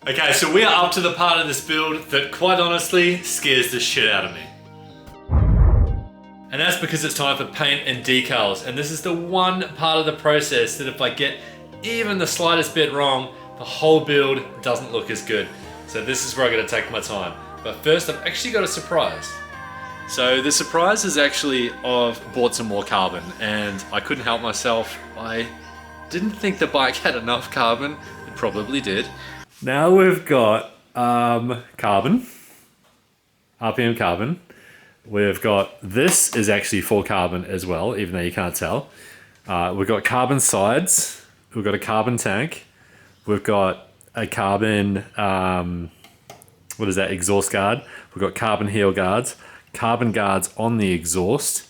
Okay, so we are up to the part of this build that quite honestly scares the shit out of me. And that's because it's time for paint and decals. And this is the one part of the process that if I get even the slightest bit wrong, the whole build doesn't look as good. So this is where I gotta take my time. But first, I've actually got a surprise. So the surprise is actually I've bought some more carbon and I couldn't help myself. I didn't think the bike had enough carbon. It probably did. Now we've got carbon, RPM carbon. We've got, this is actually full carbon as well, even though you can't tell. We've got carbon sides. We've got a carbon tank. We've got a carbon, what is that, exhaust guard. We've got carbon heel guards, carbon guards on the exhaust,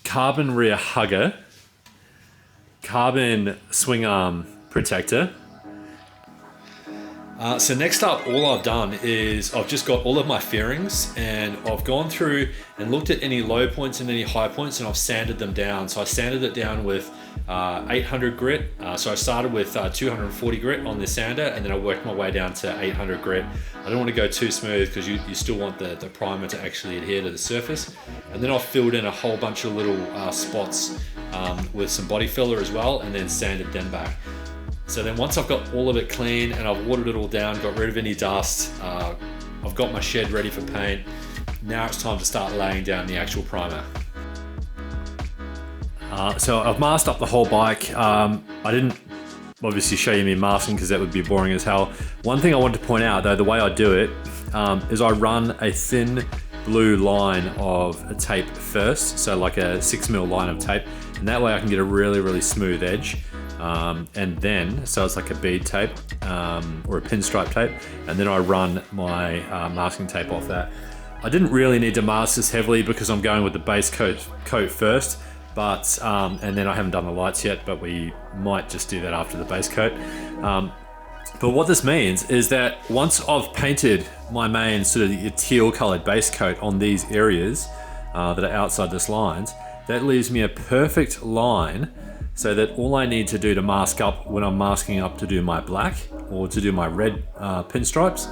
carbon rear hugger, carbon swing arm protector. So next up, all I've done is I've just got all of my fairings and I've gone through and looked at any low points and any high points and I've sanded them down. So I sanded it down with 800 grit. So I started with 240 grit on the sander and then I worked my way down to 800 grit. I don't want to go too smooth because you still want the primer to actually adhere to the surface. And then I've filled in a whole bunch of little spots with some body filler as well and then sanded them back. So then once I've got all of it clean and I've watered it all down, got rid of any dust, I've got my shed ready for paint. Now it's time to start laying down the actual primer. So I've masked up the whole bike. I didn't obviously show you me masking because that would be boring as hell. One thing I want to point out though, the way I do it is I run a thin blue line of a tape first. So like a 6mm line of tape. And that way I can get a really, really smooth edge. And then, so it's like a bead tape or a pinstripe tape, and then I run my masking tape off that. I didn't really need to mask this heavily because I'm going with the base coat first, but and then I haven't done the lights yet, but we might just do that after the base coat. But what this means is that once I've painted my main sort of teal colored base coat on these areas that are outside this lines, that leaves me a perfect line so that all I need to do to mask up when I'm masking up to do my black or to do my red pinstripes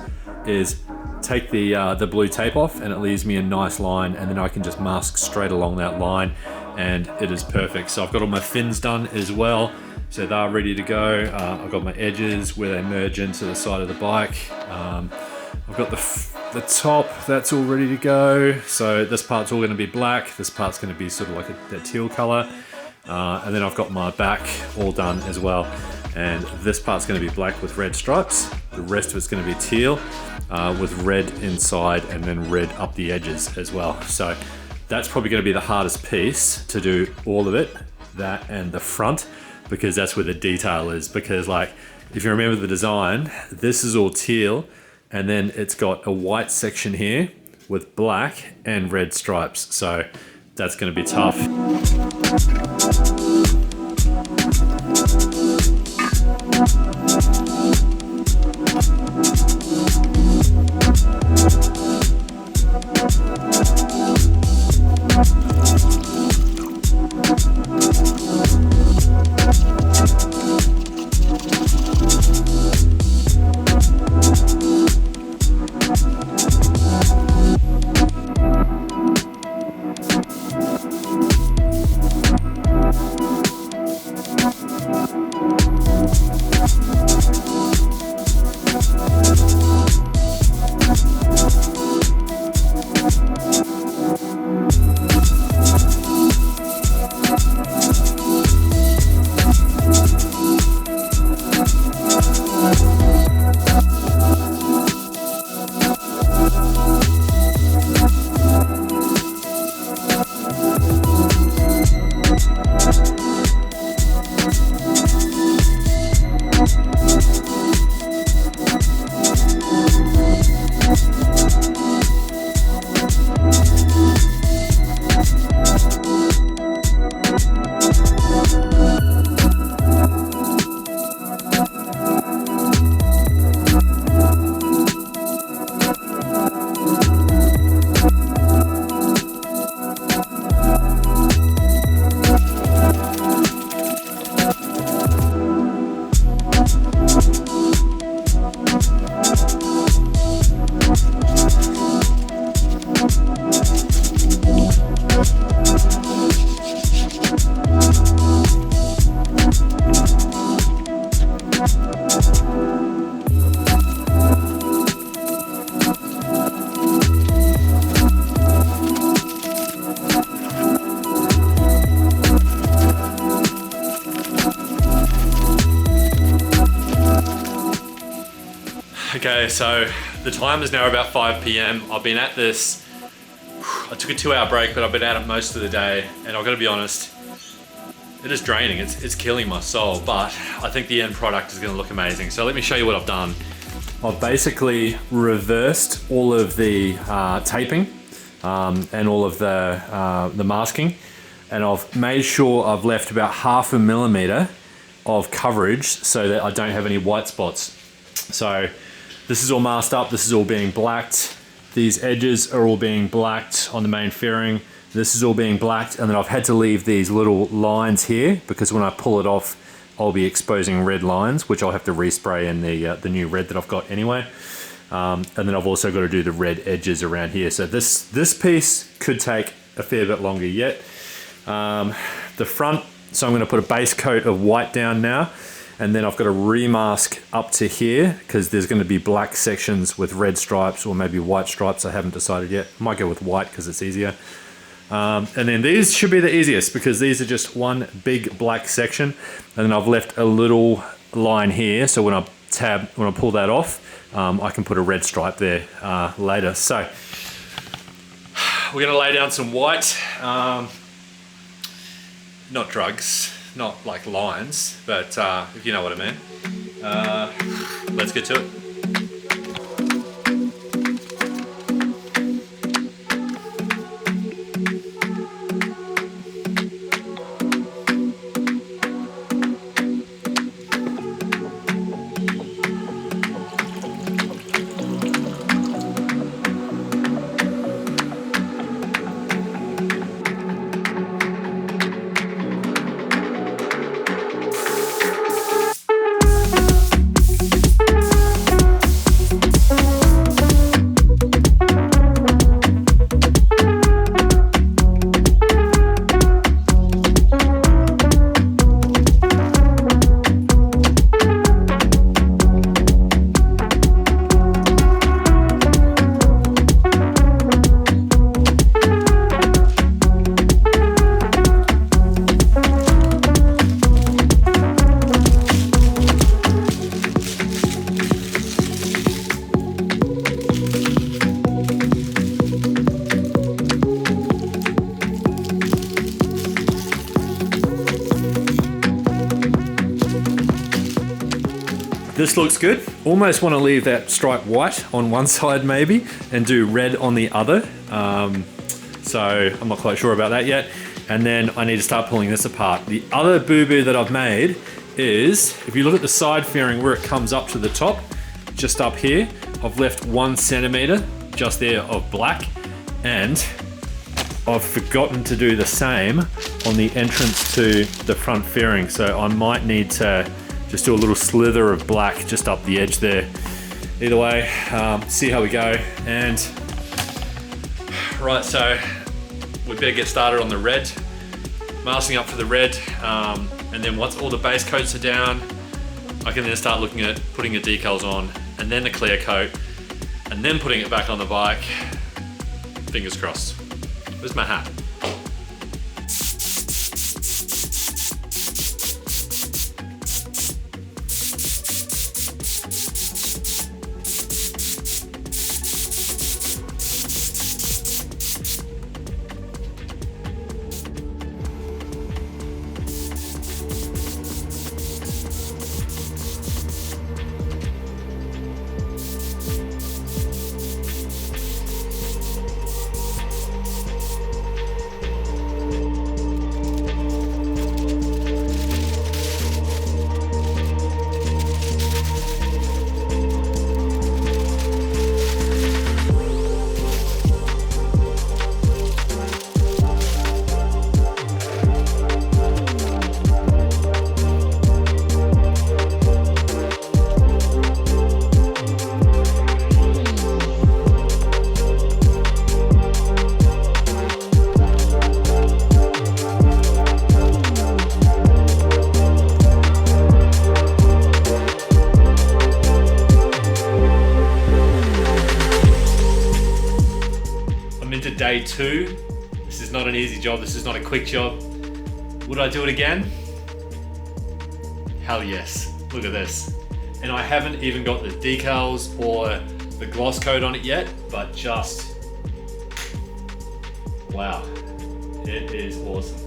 is take the blue tape off and it leaves me a nice line and then I can just mask straight along that line and it is perfect. So I've got all my fins done as well. So they're ready to go. I've got my edges where they merge into the side of the bike. I've got the top, that's all ready to go. So this part's all gonna be black. This part's gonna be sort of like that teal color. And then I've got my back all done as well. And this part's gonna be black with red stripes. The rest of it's gonna be teal with red inside and then red up the edges as well. So that's probably gonna be the hardest piece to do all of it, that and the front, because that's where the detail is. Because like, if you remember the design, this is all teal and then it's got a white section here with black and red stripes. So that's gonna be tough. Okay, so the time is now about 5 p.m. I've been at this, I took a 2-hour break, but I've been at it most of the day, and I've got to be honest, it is draining, it's killing my soul, but I think the end product is going to look amazing. So let me show you what I've done. I've basically reversed all of the taping and all of the masking, and I've made sure I've left about 0.5 millimeter of coverage so that I don't have any white spots. So this is all masked up, this is all being blacked, these edges are all being blacked on the main fairing, this is all being blacked, and then I've had to leave these little lines here because when I pull it off I'll be exposing red lines, which I'll have to respray in the new red that I've got anyway. And then I've also got to do the red edges around here. So this piece could take a fair bit longer yet. The front, so I'm going to put a base coat of white down now, and then I've got to remask up to here because there's going to be black sections with red stripes or maybe white stripes. I haven't decided yet. I might go with white because it's easier. And then these should be the easiest because these are just one big black section, and then I've left a little line here, so when I pull that off, I can put a red stripe there later. So we're going to lay down some white, not drugs, not like lines, but if you know what I mean. Let's get to it. This looks good. Almost want to leave that stripe white on one side maybe and do red on the other. So I'm not quite sure about that yet. And then I need to start pulling this apart. The other boo-boo that I've made is, if you look at the side fairing where it comes up to the top, just up here, I've left 1 centimeter just there of black, and I've forgotten to do the same on the entrance to the front fairing. So I might need to just do a little slither of black just up the edge there. Either way, see how we go. And right, so we better get started on the red, masking up for the red, and then once all the base coats are down, I can then start looking at putting the decals on, and then the clear coat, and then putting it back on the bike. Fingers crossed. Where's my hat? Day 2. This is not an easy job, this is not a quick job. Would I do it again? Hell yes. Look at this. And I haven't even got the decals or the gloss coat on it yet, but just, wow, it is awesome.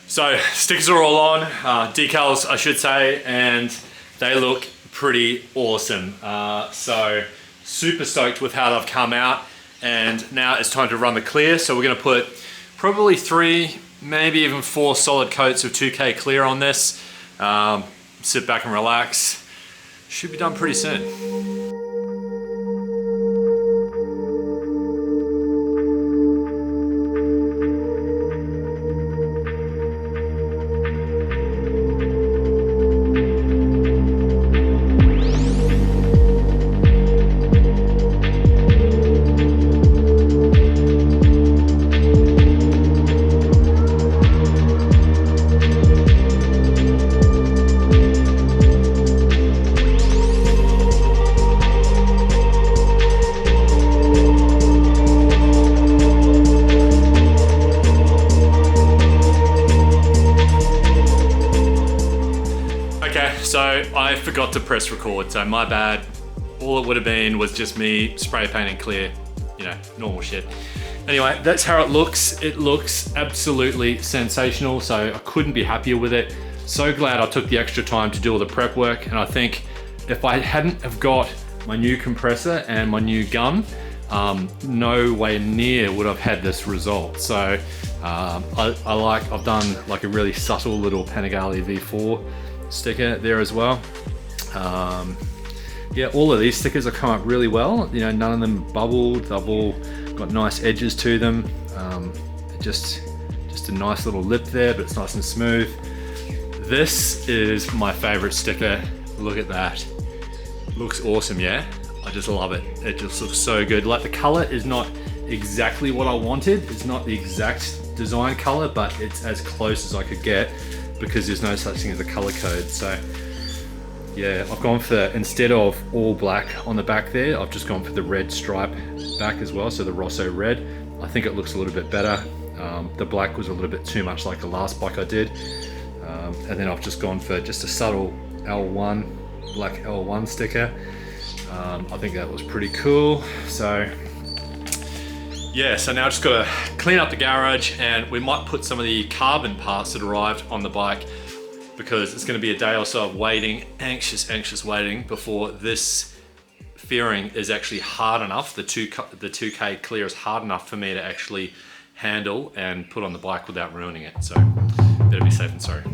So stickers are all on, decals I should say, and they look pretty awesome. So super stoked with how they've come out, and now it's time to run the clear. So we're gonna put probably 3, maybe even 4 solid coats of 2K clear on this. Sit back and relax. Should be done pretty soon. So I forgot to press record, so my bad. All it would have been was just me spray painting clear, you know, normal shit. Anyway, that's how it looks. It looks absolutely sensational, so I couldn't be happier with it. So glad I took the extra time to do all the prep work, and I think if I hadn't have got my new compressor and my new gun, no way near would have had this result. So I've done like a really subtle little Panigale V4 sticker there as well. Yeah, all of these stickers have come up really well. You know, none of them bubbled. They've all got nice edges to them. Just a nice little lip there, but it's nice and smooth. This is my favorite sticker. Look at that. Looks awesome, yeah? I just love it. It just looks so good. Like, the color is not exactly what I wanted. It's not the exact design color, but it's as close as I could get, because there's no such thing as a color code. So yeah, I've gone for, instead of all black on the back there, I've just gone for the red stripe back as well, so the Rosso red. I think it looks a little bit better. The black was a little bit too much like the last bike I did. And then I've just gone for just a subtle L1, black L1 sticker. I think that was pretty cool. So yeah, so now I've just got to clean up the garage, and we might put some of the carbon parts that arrived on the bike, because it's going to be a day or so of waiting, anxious waiting, before this fairing is actually hard enough. The 2K clear is hard enough for me to actually handle and put on the bike without ruining it. So better be safe than sorry.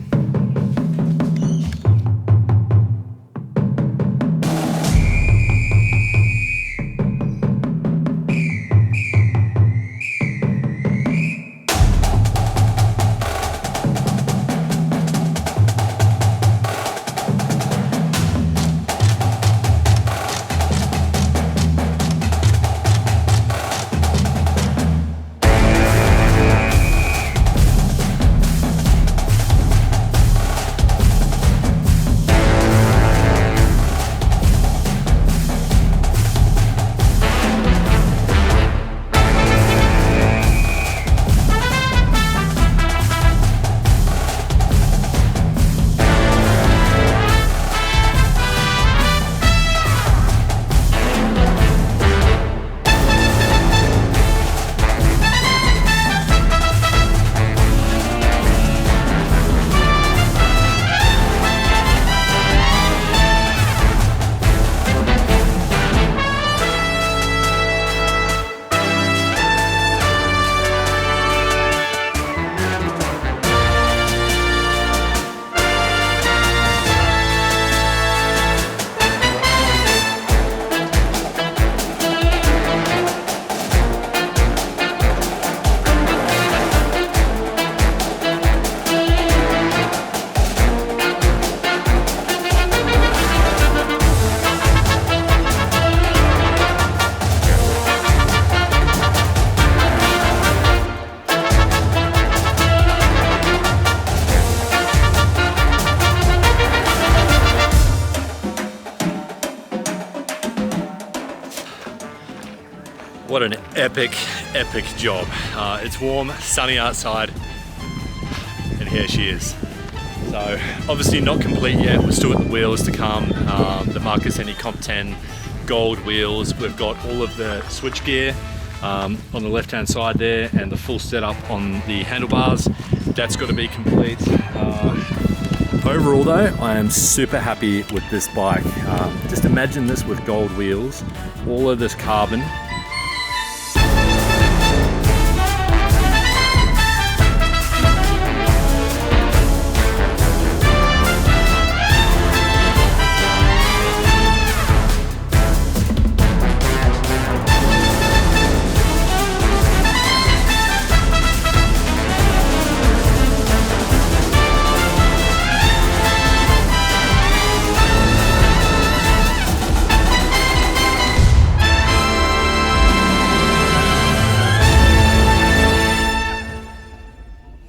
What an epic, epic job. It's warm, sunny outside, and here she is. So obviously not complete yet, we're still at the wheels to come. The Marcus Any Comp 10 gold wheels. We've got all of the switch gear on the left hand side there, and the full setup on the handlebars. That's got to be complete. Overall though, I am super happy with this bike. Just imagine this with gold wheels, all of this carbon,